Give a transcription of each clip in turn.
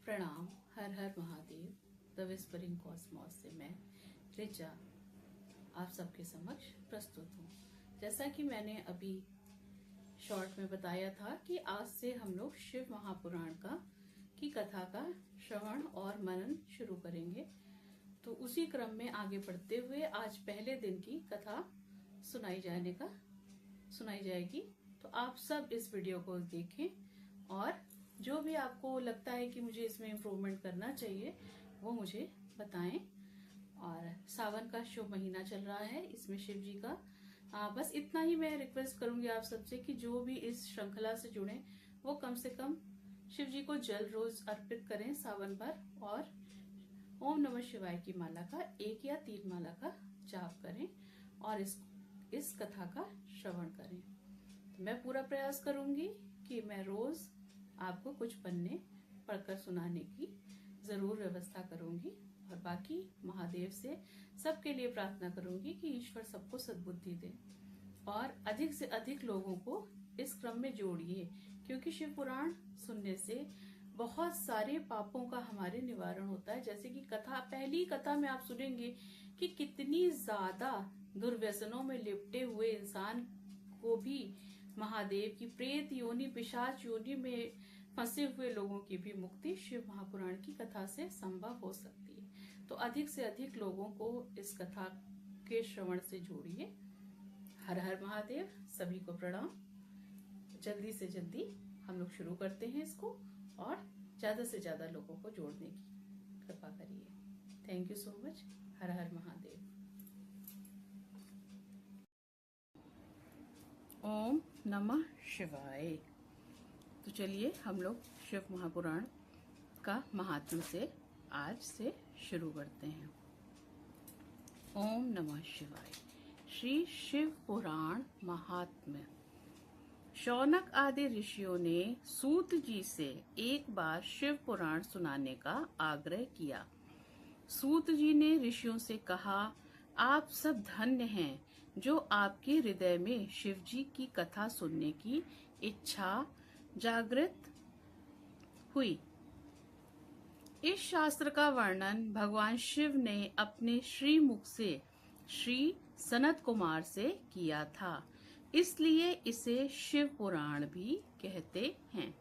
प्रणाम। हर हर Mahadev. The whispering Cosmos से मैं रिचा आप सबके समक्ष प्रस्तुत हूँ। जैसा कि मैंने अभी शॉर्ट में बताया था कि आज से हम लोग शिव महापुराण की कथा का श्रवण और मनन शुरू करेंगे। तो उसी क्रम में आगे बढ़ते हुए आज पहले दिन की कथा सुनाई जाएगी। तो आप सब इस वीडियो को देखें और जो भी आपको लगता है कि मुझे इसमें इम्प्रूवमेंट करना चाहिए वो मुझे बताएं। और सावन का शुभ महीना चल रहा है, इसमें शिव जी का बस इतना ही मैं रिक्वेस्ट करूंगी आप सबसे कि जो भी इस श्रृंखला से जुड़े वो कम से कम शिव जी को जल रोज अर्पित करें सावन भर, और ओम नमः शिवाय की माला का 1 या 3 माला का जाप करें और इस कथा का श्रवण करें। तो मैं पूरा प्रयास करूंगी कि मैं रोज आपको कुछ पन्ने पढ़कर सुनाने की जरूर व्यवस्था करूंगी, और बाकी महादेव से सबके लिए प्रार्थना करूंगी कि ईश्वर सबको सद्बुद्धि दे और अधिक से अधिक लोगों को इस क्रम में जोड़िए, क्योंकि शिव पुराण सुनने से बहुत सारे पापों का हमारे निवारण होता है। जैसे कि पहली कथा में आप सुनेंगे कि कितनी ज्यादा दुर्व्यसनों में लिपटे हुए इंसान को भी महादेव की प्रेत योनि पिशाच योनि में फंसे हुए लोगों की भी मुक्ति शिव महापुराण की कथा से संभव हो सकती है। तो अधिक से अधिक लोगों को इस कथा के श्रवण से जोड़िए। हर हर महादेव। सभी को प्रणाम। जल्दी से जल्दी हम लोग शुरू करते हैं इसको, और ज्यादा से ज्यादा लोगों को जोड़ने की कृपा करिए। Thank you so much. हर हर महादेव। ओम नमः शिवाय। तो चलिए हम लोग शिव महापुराण का महात्म्य से आज से शुरू करते हैं। ओम नमः शिवाय। श्री शिव पुराण महात्म्य। शौनक आदि ऋषियों ने सूत जी से एक बार शिव पुराण सुनाने का आग्रह किया। सूत जी ने ऋषियों से कहा, आप सब धन्य हैं जो आपके हृदय में शिव जी की कथा सुनने की इच्छा जागृत हुई। इस शास्त्र का वर्णन भगवान शिव ने अपने श्रीमुख से श्री सनत कुमार से किया था, इसलिए इसे शिव पुराण भी कहते हैं।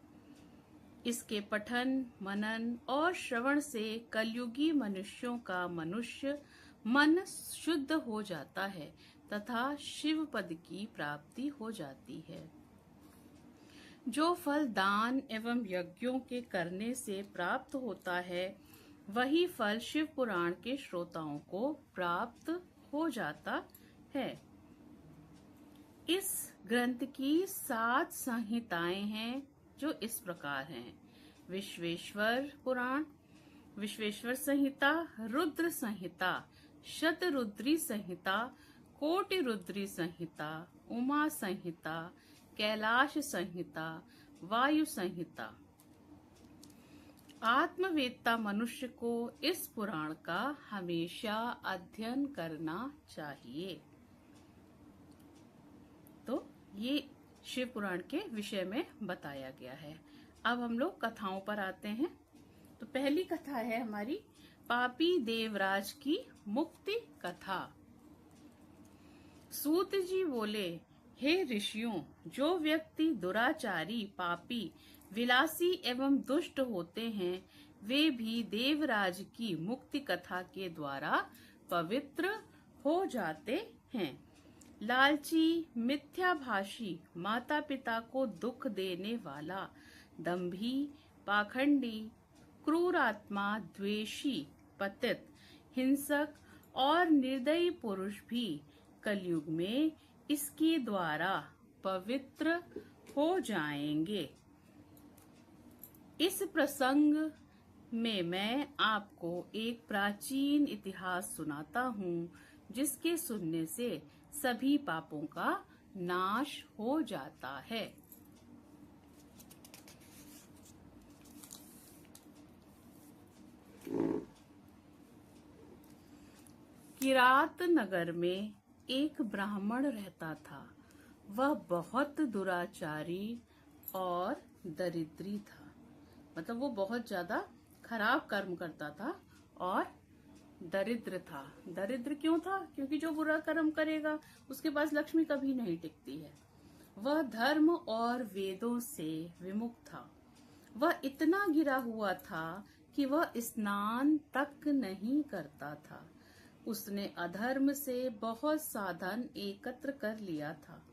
इसके पठन, मनन और श्रवण से कलयुगी मनुष्यों का मनुष्य मन शुद्ध हो जाता है तथा शिव पद की प्राप्ति हो जाती है। जो फल दान एवं यज्ञों के करने से प्राप्त होता है, वही फल शिव पुराण के श्रोताओं को प्राप्त हो जाता है। इस ग्रंथ की 7 संहिताएं हैं जो इस प्रकार हैं। विश्वेश्वर पुराण, विश्वेश्वर संहिता, रुद्र संहिता, शतरुद्री संहिता, कोटि रुद्री संहिता, उमा संहिता, कैलाश संहिता, वायु संहिता। आत्मवेत्ता मनुष्य को इस पुराण का हमेशा अध्ययन करना चाहिए। तो ये शिव पुराण के विषय में बताया गया है। अब हम लोग कथाओं पर आते हैं। तो पहली कथा है हमारी पापी देवराज की मुक्ति कथा। सूत जी बोले, हे ऋषियों, जो व्यक्ति दुराचारी, पापी, विलासी एवं दुष्ट होते हैं, वे भी देवराज की मुक्ति कथा के द्वारा पवित्र हो जाते हैं। लालची, मिथ्याभाषी, माता पिता को दुख देने वाला, दंभी, पाखंडी, क्रूर आत्मा, द्वेषी, पतित, हिंसक और निर्दयी पुरुष भी कलयुग में इसके द्वारा पवित्र हो जाएंगे। इस प्रसंग में मैं आपको एक प्राचीन इतिहास सुनाता हूँ, जिसके सुनने से सभी पापों का नाश हो जाता है। किरात नगर में एक ब्राह्मण रहता था। वह बहुत दुराचारी और दरिद्री था। मतलब वो बहुत ज्यादा खराब कर्म करता था और दरिद्र था। दरिद्र क्यों था? क्योंकि जो बुरा कर्म करेगा उसके पास लक्ष्मी कभी नहीं टिकती है। वह धर्म और वेदों से विमुख था। वह इतना गिरा हुआ था कि वह स्नान तक नहीं करता था। उसने अधर्म से बहुत साधन एकत्र कर लिया था।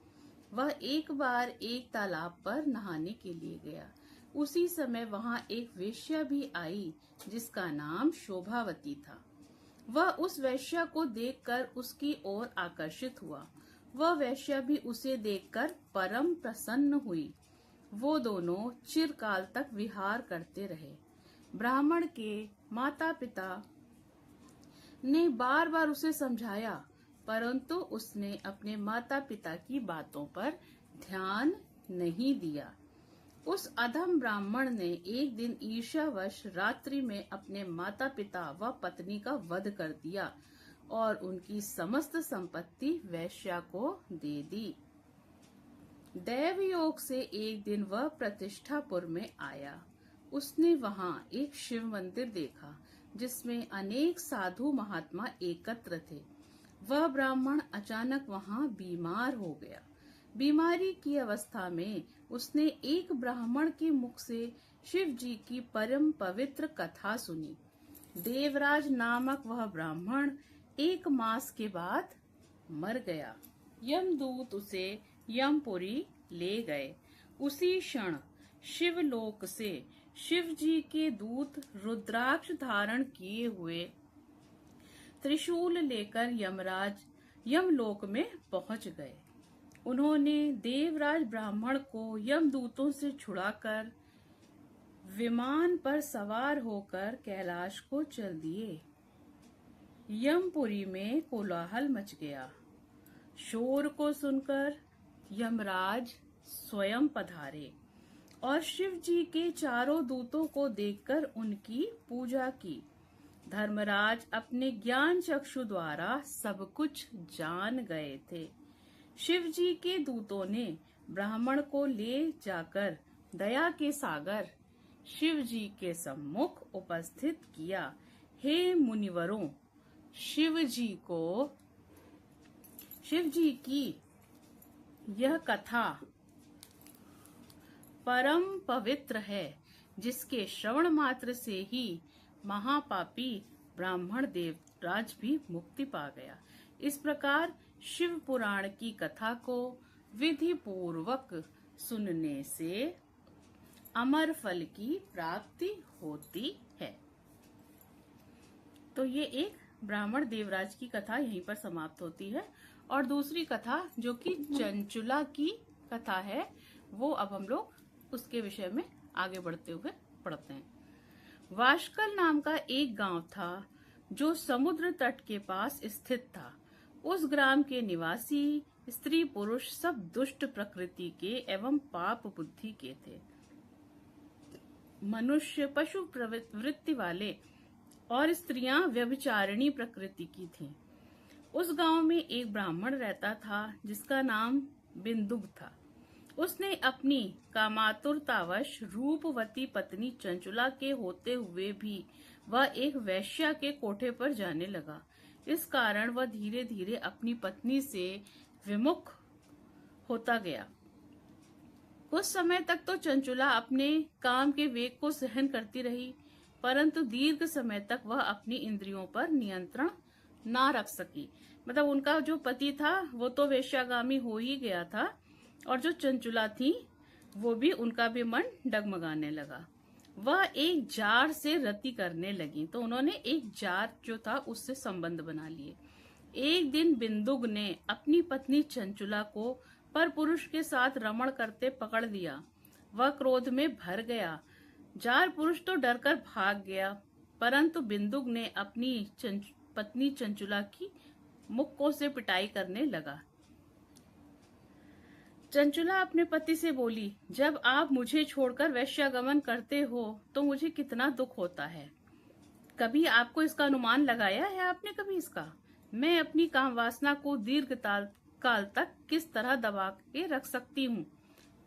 वह एक बार एक तालाब पर नहाने के लिए गया। उसी समय वहां एक वेश्या भी आई जिसका नाम शोभावती था। वह उस वेश्या को देखकर उसकी ओर आकर्षित हुआ। वह वेश्या भी उसे देखकर परम प्रसन्न हुई। वो दोनों चिरकाल तक विहार करते रहे। ब्राह्मण के माता पिता ने बार बार उसे समझाया, परंतु उसने अपने माता पिता की बातों पर ध्यान नहीं दिया। उस अधम ब्राह्मण ने एक दिन ईर्ष्यावश रात्रि में अपने माता पिता व पत्नी का वध कर दिया और उनकी समस्त संपत्ति वेश्या को दे दी। दैव योग से एक दिन वह प्रतिष्ठापुर में आया। उसने वहां एक शिव मंदिर देखा जिसमें अनेक साधु महात्मा एकत्र थे। वह ब्राह्मण अचानक वहां बीमार हो गया। बीमारी की अवस्था में उसने एक ब्राह्मण के मुख से शिव जी की परम पवित्र कथा सुनी। देवराज नामक वह ब्राह्मण 1 मास के बाद मर गया। यमदूत उसे यमपुरी ले गए। उसी क्षण शिवलोक से शिव जी के दूत रुद्राक्ष धारण किए हुए त्रिशूल लेकर यमराज यमलोक में पहुंच गए। उन्होंने देवराज ब्राह्मण को यमदूतों से छुड़ाकर विमान पर सवार होकर कैलाश को चल दिए। यमपुरी में कोलाहल मच गया। शोर को सुनकर यमराज स्वयं पधारे और शिव जी के चारों दूतों को देखकर उनकी पूजा की। धर्मराज अपने ज्ञान चक्षु द्वारा सब कुछ जान गए थे। शिव जी के दूतों ने ब्राह्मण को ले जाकर दया के सागर शिव जी के सम्मुख उपस्थित किया। हे मुनिवरों, शिव जी की यह कथा परम पवित्र है, जिसके श्रवण मात्र से ही महापापी ब्राह्मण देवराज भी मुक्ति पा गया। इस प्रकार शिव पुराण की कथा को विधि पूर्वक सुनने से अमर फल की प्राप्ति होती है। तो ये एक ब्राह्मण देवराज की कथा यहीं पर समाप्त होती है। और दूसरी कथा जो कि चंचुला की कथा है, वो अब हम लोग उसके विषय में आगे बढ़ते हुए पढ़ते हैं। वाशकल नाम का एक गांव था जो समुद्र तट के पास स्थित था। उस ग्राम के निवासी स्त्री पुरुष सब दुष्ट प्रकृति के एवं पाप बुद्धि के थे। मनुष्य पशु प्रवृत्ति वाले और स्त्रियां व्यभिचारिणी प्रकृति की थीं। उस गांव में एक ब्राह्मण रहता था जिसका नाम बिंदुक था। उसने अपनी कामातुरतावश रूपवती पत्नी चंचुला के होते हुए भी वह एक वैश्या के कोठे पर जाने लगा। इस कारण वह धीरे धीरे अपनी पत्नी से विमुख होता गया। कुछ समय तक तो चंचुला अपने काम के वेग को सहन करती रही, परंतु दीर्घ समय तक वह अपनी इंद्रियों पर नियंत्रण ना रख सकी। मतलब उनका जो पति था वो तो वेश्यागामी हो ही गया था, और जो चंचुला थी वो भी, उनका भी मन डगमगाने लगा। वह एक जार से रति करने लगी, तो उन्होंने एक जार जो था उससे संबंध बना लिए। एक दिन बिंदुक ने अपनी पत्नी चंचुला को परपुरुष के साथ रमण करते पकड़ लिया। वह क्रोध में भर गया। जार पुरुष तो डरकर भाग गया, परंतु बिंदुक ने अपनी पत्नी चंचुला की मुक्कों से पिटाई करने लगा। चंचुला अपने पति से बोली, जब आप मुझे छोड़कर वैश्यागमन करते हो तो मुझे कितना दुख होता है। कभी आपको इसका अनुमान लगाया है आपने कभी इसका? मैं अपनी काम वासना को दीर्घ काल तक किस तरह दबा के रख सकती हूँ।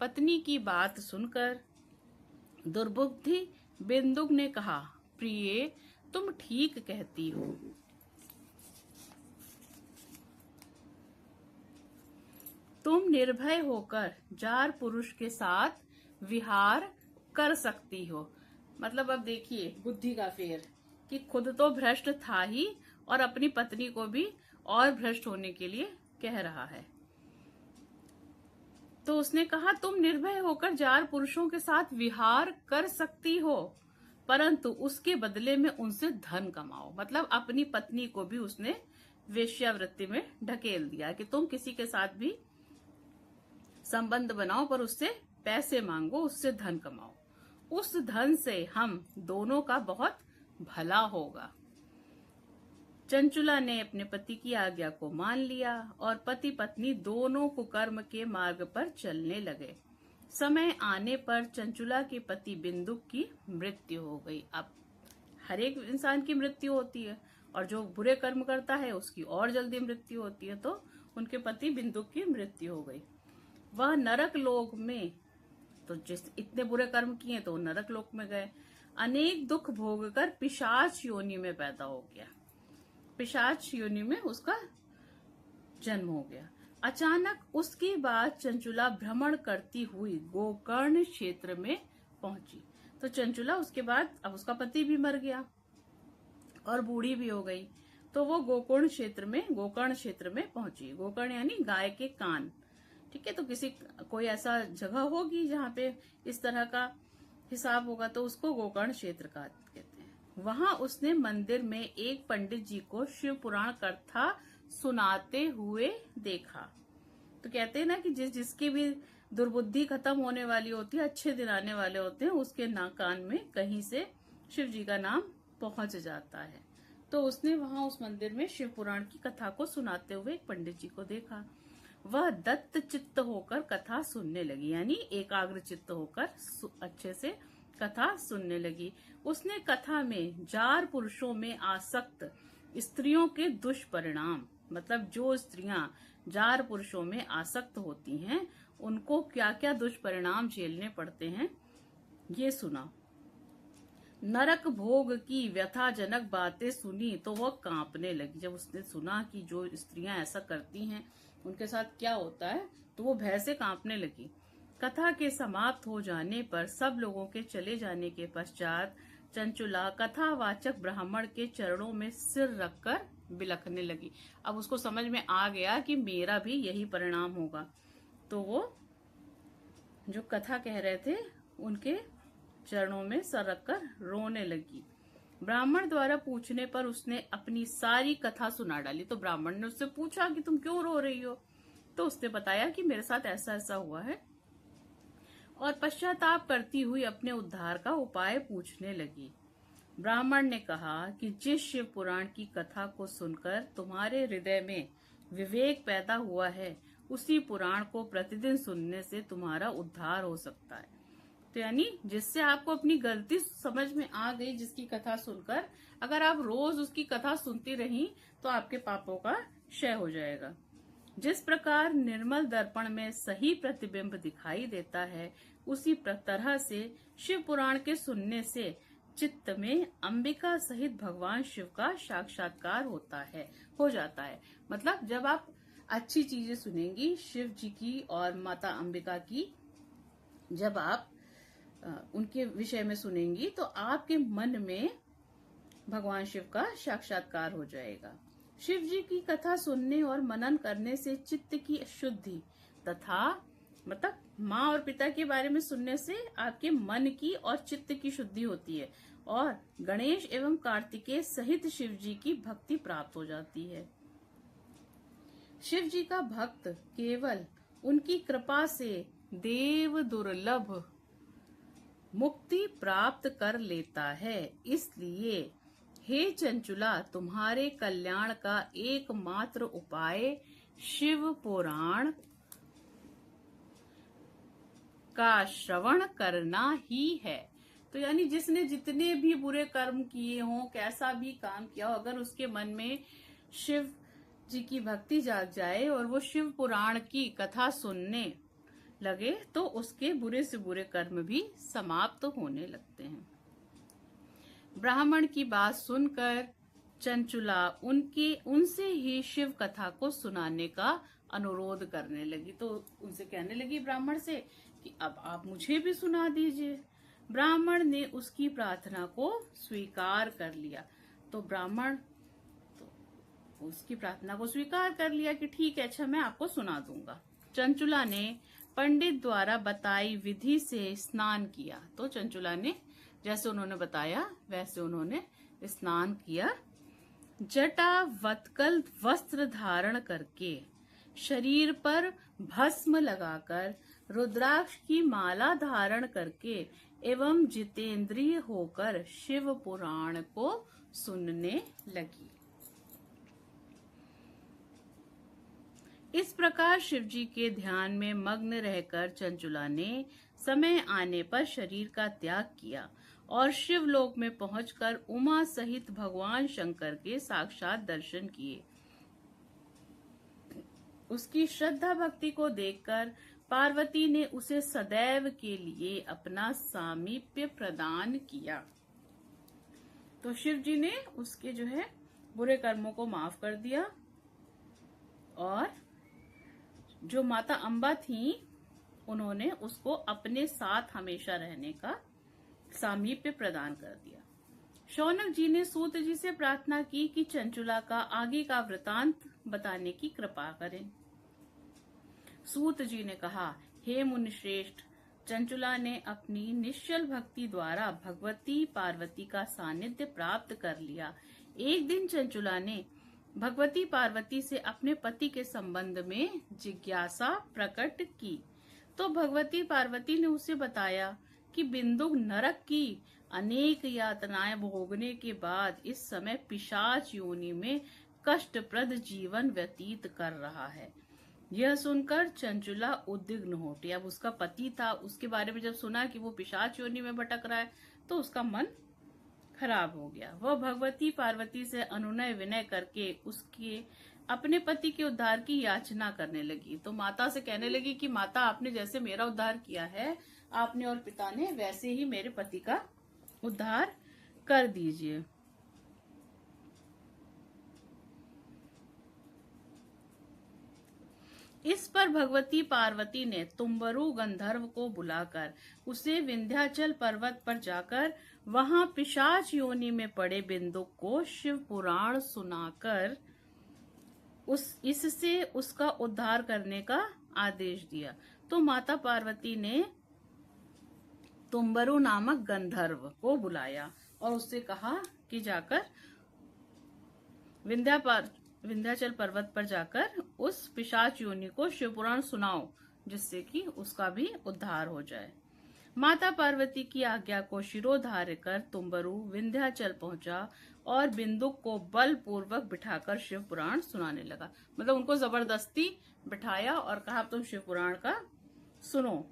पत्नी की बात सुनकर दुर्बुद्धि बिंदुक ने कहा, प्रिय, तुम ठीक कहती हो। तुम निर्भय होकर जार पुरुष के साथ विहार कर सकती हो। मतलब अब देखिए बुद्धि का फेर कि खुद तो भ्रष्ट था ही और अपनी पत्नी को भी और भ्रष्ट होने के लिए कह रहा है। तो उसने कहा तुम निर्भय होकर जार पुरुषों के साथ विहार कर सकती हो, परंतु उसके बदले में उनसे धन कमाओ। मतलब अपनी पत्नी को भी उसने वेश्यावृत्ति में ढकेल दिया कि तुम किसी के साथ भी संबंध बनाओ पर उससे पैसे मांगो, उससे धन कमाओ। उस धन से हम दोनों का बहुत भला होगा। चंचुला ने अपने पति की आज्ञा को मान लिया और पति पत्नी दोनों कुकर्म के मार्ग पर चलने लगे। समय आने पर चंचुला के पति बिंदुक की मृत्यु हो गई। अब हर एक इंसान की मृत्यु होती है और जो बुरे कर्म करता है उसकी और जल्दी मृत्यु होती है। तो उनके पति बिंदुक की मृत्यु हो गई। वह नरक लोक में, तो जिस इतने बुरे कर्म किए तो नरक लोक में गए, अनेक दुख भोगकर पिशाच योनि में पैदा हो गया। पिशाच योनि में उसका जन्म हो गया। अचानक उसके बाद चंचुला भ्रमण करती हुई गोकर्ण क्षेत्र में पहुंची। तो चंचुला उसके बाद, अब उसका पति भी मर गया और बूढ़ी भी हो गई, तो वो गोकर्ण क्षेत्र में पहुंची। गोकर्ण यानी गाय के कान, ठीक है। तो कोई ऐसा जगह होगी जहाँ पे इस तरह का हिसाब होगा, तो उसको गोकर्ण क्षेत्र का कहते हैं। वहां उसने मंदिर में एक पंडित जी को शिव पुराण कथा सुनाते हुए देखा। तो कहते हैं ना कि जिसकी भी दुर्बुद्धि खत्म होने वाली होती है, अच्छे दिन आने वाले होते हैं, उसके कान में कहीं से शिव जी का नाम पहुंच जाता है। तो उसने वहां उस मंदिर में शिव पुराण की कथा को सुनाते हुए एक पंडित जी को देखा। वह दत्त चित्त होकर कथा सुनने लगी, यानी एकाग्र चित्त होकर अच्छे से कथा सुनने लगी। उसने कथा में जार पुरुषों में आसक्त स्त्रियों के दुष्परिणाम, मतलब जो स्त्रियां जार पुरुषों में आसक्त होती हैं उनको क्या क्या दुष्परिणाम झेलने पड़ते हैं, ये सुना। नरक भोग की व्यथाजनक बातें सुनी तो वह कांपने लगी। जब उसने सुना कि जो स्त्रियां ऐसा करती हैं उनके साथ क्या होता है, तो वो भय से कांपने लगी। कथा के समाप्त हो जाने पर सब लोगों के चले जाने के पश्चात चंचुला कथावाचक ब्राह्मण के चरणों में सिर रखकर बिलखने लगी। अब उसको समझ में आ गया कि मेरा भी यही परिणाम होगा। तो वो जो कथा कह रहे थे उनके चरणों में सर रखकर रोने लगी। ब्राह्मण द्वारा पूछने पर उसने अपनी सारी कथा सुना डाली। तो ब्राह्मण ने उससे पूछा कि तुम क्यों रो रही हो, तो उसने बताया कि मेरे साथ ऐसा ऐसा हुआ है, और पश्चाताप करती हुई अपने उद्धार का उपाय पूछने लगी। ब्राह्मण ने कहा कि जिस शिव पुराण की कथा को सुनकर तुम्हारे हृदय में विवेक पैदा हुआ है, उसी पुराण को प्रतिदिन सुनने से तुम्हारा उद्धार हो सकता है। तो यानी जिससे आपको अपनी गलती समझ में आ गई, जिसकी कथा सुनकर अगर आप रोज उसकी कथा सुनती रही तो आपके पापों का क्षय हो जाएगा। जिस प्रकार निर्मल दर्पण में सही प्रतिबिंब दिखाई देता है, उसी तरह से शिव पुराण के सुनने से चित्त में अंबिका सहित भगवान शिव का साक्षात्कार हो जाता है। मतलब जब आप अच्छी चीजें सुनेंगी शिव जी की और माता अंबिका की, जब आप उनके विषय में सुनेंगी तो आपके मन में भगवान शिव का साक्षात्कार हो जाएगा। शिव जी की कथा सुनने और मनन करने से चित्त की शुद्धि तथा, मतलब माँ और पिता के बारे में सुनने से आपके मन की और चित्त की शुद्धि होती है और गणेश एवं कार्तिकेय सहित शिव जी की भक्ति प्राप्त हो जाती है। शिव जी का भक्त केवल उनकी कृपा से देव दुर्लभ मुक्ति प्राप्त कर लेता है। इसलिए हे चंचुला, तुम्हारे कल्याण का एकमात्र उपाय शिव पुराण का श्रवण करना ही है। तो यानी जिसने जितने भी बुरे कर्म किए हों, कैसा भी काम किया हो, अगर उसके मन में शिव जी की भक्ति जाग जाए और वो शिव पुराण की कथा सुनने लगे तो उसके बुरे से बुरे कर्म भी समाप्त होने लगते हैं। ब्राह्मण की बात सुनकर चंचुला उनसे ही शिव कथा को सुनाने का अनुरोध करने लगी। तो उनसे कहने लगी ब्राह्मण से कि अब आप मुझे भी सुना दीजिए। ब्राह्मण ने उसकी प्रार्थना को स्वीकार कर लिया। तो ब्राह्मण तो उसकी प्रार्थना को स्वीकार कर लिया कि ठीक है, अच्छा मैं आपको सुना दूंगा। चंचुला ने पंडित द्वारा बताई विधि से स्नान किया। तो चंचुला ने जैसे उन्होंने बताया वैसे उन्होंने स्नान किया। जटा वत्कल वस्त्र धारण करके, शरीर पर भस्म लगाकर, रुद्राक्ष की माला धारण करके एवं जितेंद्रिय होकर शिव पुराण को सुनने लगी। इस प्रकार शिवजी के ध्यान में मग्न रहकर चंचुला ने समय आने पर शरीर का त्याग किया और शिवलोक में पहुंचकर उमा सहित भगवान शंकर के साक्षात दर्शन किए। उसकी श्रद्धा भक्ति को देखकर पार्वती ने उसे सदैव के लिए अपना सामीप्य प्रदान किया। तो शिव जी ने उसके जो है बुरे कर्मों को माफ कर दिया और जो माता अम्बा थी उन्होंने उसको अपने साथ हमेशा रहने का सामीप्य प्रदान कर दिया। शौनक जी ने सूत जी से प्रार्थना की कि चंचुला का आगे का वृतांत बताने की कृपा करें। सूत जी ने कहा, हे मुनिश्रेष्ठ, चंचुला ने अपनी निश्चल भक्ति द्वारा भगवती पार्वती का सानिध्य प्राप्त कर लिया। एक दिन चंचुला ने भगवती पार्वती से अपने पति के संबंध में जिज्ञासा प्रकट की। तो भगवती पार्वती ने उसे बताया कि बिंदु नरक की अनेक यातनाएं भोगने के बाद इस समय पिशाच योनि में कष्टप्रद जीवन व्यतीत कर रहा है। यह सुनकर चंचुला उद्विग्न हो उठी। अब उसका पति था, उसके बारे में जब सुना कि वो पिशाच योनि में भटक रहा है तो उसका मन खराब हो गया। वह भगवती पार्वती से अनुनय विनय करके उसके अपने पति के उद्धार की याचना करने लगी। तो माता से कहने लगी कि माता, आपने जैसे मेरा उद्धार किया है, आपने और पिता ने वैसे ही मेरे पति का उद्धार कर दीजिए। इस पर भगवती पार्वती ने तुम्बरु गंधर्व को बुलाकर उसे विंध्याचल पर्वत पर जाकर वहां पिशाच योनि में पड़े बिंदु को शिव पुराण सुनाकर इससे उसका उद्धार करने का आदेश दिया। तो माता पार्वती ने तुम्बरु नामक गंधर्व को बुलाया और उससे कहा कि जाकर विंध्याचल पर्वत पर जाकर उस पिशाच योनि को शिवपुराण सुनाओ, जिससे कि उसका भी उद्धार हो जाए। माता पार्वती की आज्ञा को शिरोधार्य कर तुम्बरु विंध्याचल पहुंचा और बिंदुक को बलपूर्वक बिठाकर शिव पुराण सुनाने लगा। मतलब उनको जबरदस्ती बिठाया और कहा तुम शिव पुराण का सुनो।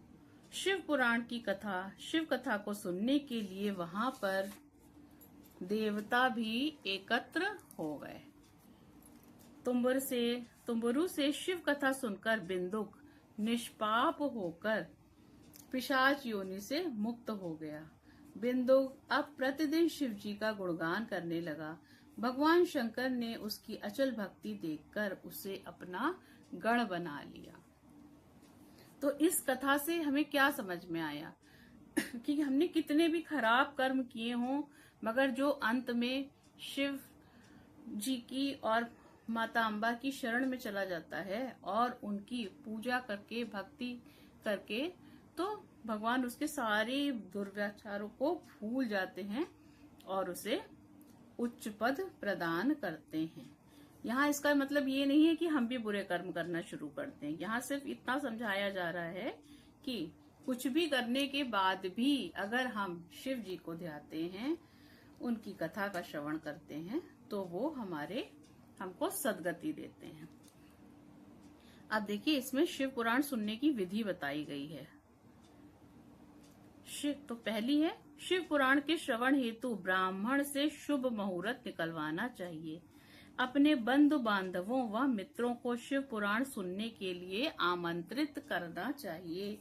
शिव पुराण की कथा, शिव कथा को सुनने के लिए वहां पर देवता भी एकत्र हो गए। तुम्बरु से शिव कथा सुनकर बिंदुक निष्पाप होकर पिशाच योनि से मुक्त हो गया। बिंदुक अब प्रतिदिन शिव जी का गुणगान करने लगा। भगवान शंकर ने उसकी अचल भक्ति देखकर उसे अपना गण बना लिया। तो इस कथा से हमें क्या समझ में आया कि हमने कितने भी खराब कर्म किए हों, मगर जो अंत में शिव जी की और माता अम्बा की शरण में चला जाता है और उनकी पूजा करके भक्ति करके, तो भगवान उसके सारे दुर्व्याचारों को भूल जाते हैं और उसे उच्च पद प्रदान करते हैं। यहाँ इसका मतलब ये नहीं है कि हम भी बुरे कर्म करना शुरू करते हैं। यहाँ सिर्फ इतना समझाया जा रहा है कि कुछ भी करने के बाद भी अगर हम शिव जी को ध्याते हैं, उनकी कथा का श्रवण करते हैं, तो वो हमको सद्गति देते हैं। अब देखिए, इसमें शिव पुराण सुनने की विधि बताई गई है। तो पहली है, शिव पुराण के श्रवण हेतु ब्राह्मण से शुभ मुहूर्त निकलवाना चाहिए। अपने बंधु बांधवों व मित्रों को शिव पुराण सुनने के लिए आमंत्रित करना चाहिए।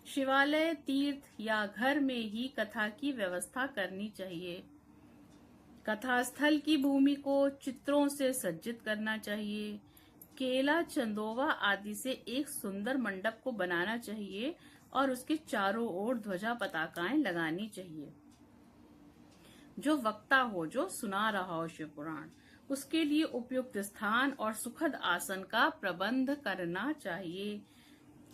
शिवालय, तीर्थ या घर में ही कथा की व्यवस्था करनी चाहिए। कथा स्थल की भूमि को चित्रों से सज्जित करना चाहिए। केला, चंदोवा आदि से एक सुंदर मंडप को बनाना चाहिए और उसके चारों ओर ध्वजा पताकाएं लगानी चाहिए। जो वक्ता हो, जो सुना रहा हो शिव पुराण, उसके लिए उपयुक्त स्थान और सुखद आसन का प्रबंध करना चाहिए।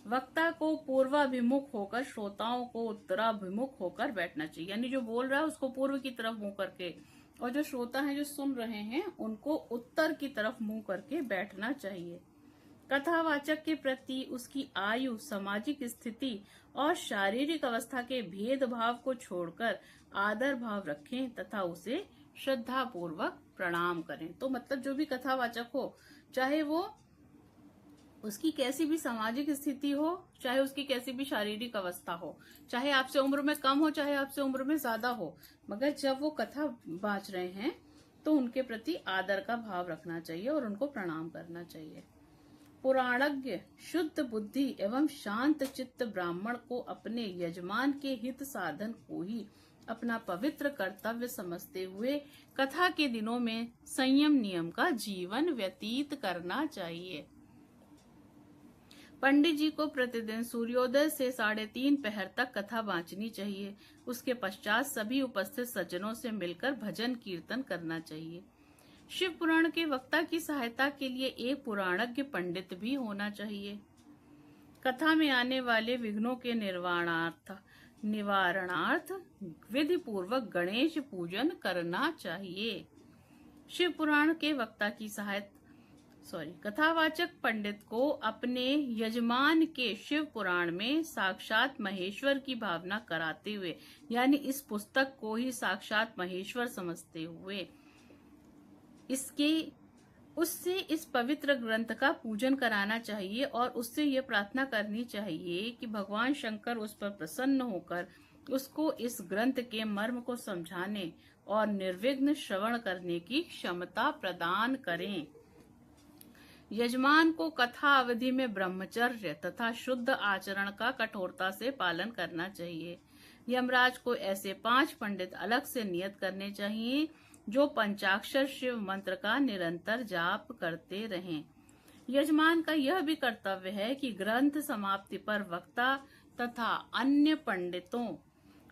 वक्ता को पूर्वाभिमुख होकर, श्रोताओं को उत्तराभिमुख होकर बैठना चाहिए, यानी जो बोल रहा है उसको पूर्व की तरफ मुंह करके, और जो श्रोता हैं, जो सुन रहे हैं, उनको उत्तर की तरफ मुंह करके बैठना चाहिए। कथावाचक के प्रति उसकी आयु, सामाजिक स्थिति और शारीरिक अवस्था के भेदभाव को छोड़कर आदर भाव रखें तथा उसे श्रद्धा पूर्वक प्रणाम करें। तो मतलब जो भी कथावाचक हो, चाहे वो उसकी कैसी भी सामाजिक स्थिति हो, चाहे उसकी कैसी भी शारीरिक अवस्था हो, चाहे आपसे उम्र में कम हो, चाहे आपसे उम्र में ज्यादा हो, मगर जब वो कथा बाँच रहे हैं तो उनके प्रति आदर का भाव रखना चाहिए और उनको प्रणाम करना चाहिए। पुराणज्ञ, शुद्ध बुद्धि एवं शांत चित्त ब्राह्मण को अपने यजमान के हित साधन को ही अपना पवित्र कर्तव्य समझते हुए कथा के दिनों में संयम नियम का जीवन व्यतीत करना चाहिए। पंडित जी को प्रतिदिन सूर्योदय से 3:30 पहर तक कथा बांचनी चाहिए। उसके पश्चात सभी उपस्थित सज्जनों से मिलकर भजन कीर्तन करना चाहिए। शिव पुराण के वक्ता की सहायता के लिए एक पुराणज्ञ पंडित भी होना चाहिए। कथा में आने वाले विघ्नों के निवारणार्थ विधि पूर्वक गणेश पूजन करना चाहिए। शिव पुराण के वक्ता की कथावाचक पंडित को अपने यजमान के शिव पुराण में साक्षात महेश्वर की भावना कराते हुए, यानी इस पुस्तक को ही साक्षात महेश्वर समझते हुए, उससे इस पवित्र ग्रंथ का पूजन कराना चाहिए और उससे ये प्रार्थना करनी चाहिए कि भगवान शंकर उस पर प्रसन्न होकर उसको इस ग्रंथ के मर्म को समझाने और निर्विघ्न श्रवण करने की क्षमता प्रदान करें। यजमान को कथा अवधि में ब्रह्मचर्य तथा शुद्ध आचरण का कठोरता से पालन करना चाहिए। यमराज को ऐसे 5 पंडित अलग से नियत करने चाहिए जो पंचाक्षर शिव मंत्र का निरंतर जाप करते रहें। यजमान का यह भी कर्तव्य है कि ग्रंथ समाप्ति पर वक्ता तथा अन्य पंडितों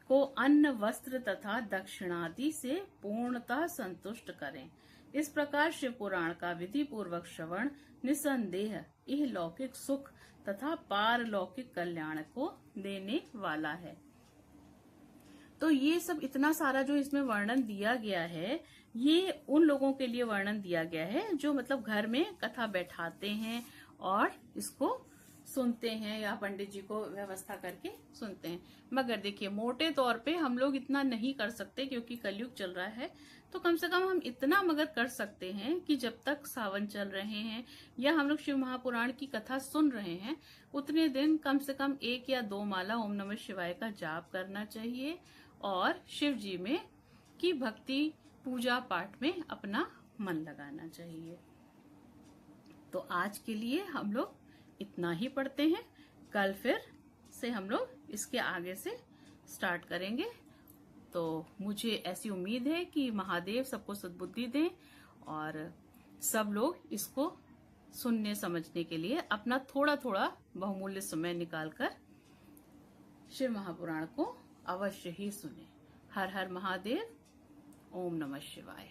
को अन्न, वस्त्र तथा दक्षिणादि से पूर्णतः संतुष्ट करें। इस प्रकार शिव पुराण का विधि पूर्वक श्रवण निसंदेह इहलौकिक सुख तथा पारलौकिक कल्याण को देने वाला है। तो ये सब इतना सारा जो इसमें वर्णन दिया गया है, ये उन लोगों के लिए वर्णन दिया गया है जो मतलब घर में कथा बैठाते हैं और इसको सुनते हैं, या पंडित जी को व्यवस्था करके सुनते हैं। मगर देखिए, मोटे तौर पे हम लोग इतना नहीं कर सकते क्योंकि कलयुग चल रहा है, तो कम से कम हम इतना मगर कर सकते हैं कि जब तक सावन चल रहे हैं या हम लोग शिव महापुराण की कथा सुन रहे हैं, उतने दिन कम से कम 1 या 2 माला ओम नमः शिवाय का जाप करना चाहिए और शिव जी में की भक्ति पूजा पाठ में अपना मन लगाना चाहिए। तो आज के लिए हम लोग इतना ही पढ़ते हैं। कल फिर से हम लोग इसके आगे से स्टार्ट करेंगे। तो मुझे ऐसी उम्मीद है कि महादेव सबको सद्बुद्धि दें और सब लोग इसको सुनने समझने के लिए अपना थोड़ा थोड़ा बहुमूल्य समय निकालकर शिव महापुराण को अवश्य ही सुने। हर हर महादेव। ओम नमः शिवाय।